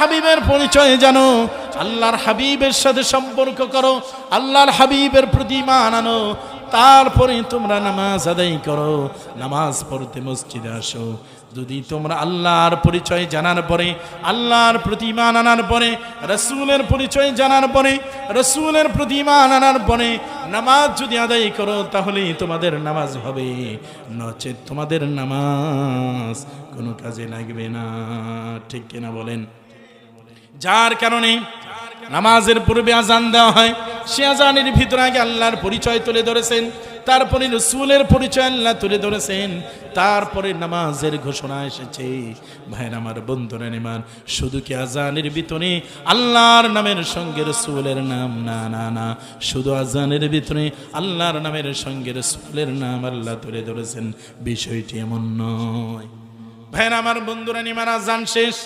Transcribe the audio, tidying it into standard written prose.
হাবিবের পরিচয় জানো, আল্লাহর হাবিবের সাথে সম্পর্ক করো, আল্লাহর হাবিবের প্রতি ঈমান আনো, তারপরে তোমরা নামাজ আদায় করো, নামাজ পড়তে মসজিদে আসো। যদি তোমরা আল্লাহর পরিচয় জানার পরে, আল্লাহর প্রতি ঈমান আনার পরে, রাসূলের পরিচয় জানার পরে, রাসূলের প্রতি ঈমান আনার পরে নামাজ যদি আদায় করো, তাহলেই তোমাদের নামাজ হবে, নচেত তোমাদের নামাজ কোনো কাজে লাগবে না। ঠিক কিনা বলেন? যার কারণে নামাজের পূর্বে আজান দেওয়া হয়, সে আজানের ভিতরে আগে আল্লাহর পরিচয় তুলে ধরেছেন, তারপরে রাসূলের পরিচয় আল্লাহ তুলে ধরেছেন, তারপরে নামাজের ঘোষণা এসেছে। ভাইরা আমার, বন্ধুরা আমার, শুধু কি আজানের ভিতরে আল্লাহর নামের সঙ্গে রাসূলের নাম? না না না, শুধু আজানের ভিতরে আল্লাহর নামের সঙ্গে রাসূলের নাম আল্লাহ তুলে ধরেছেন, বিষয়টি এমন নয়। ভাইরা আমার, বন্ধুরা আমার, আজান শেষ,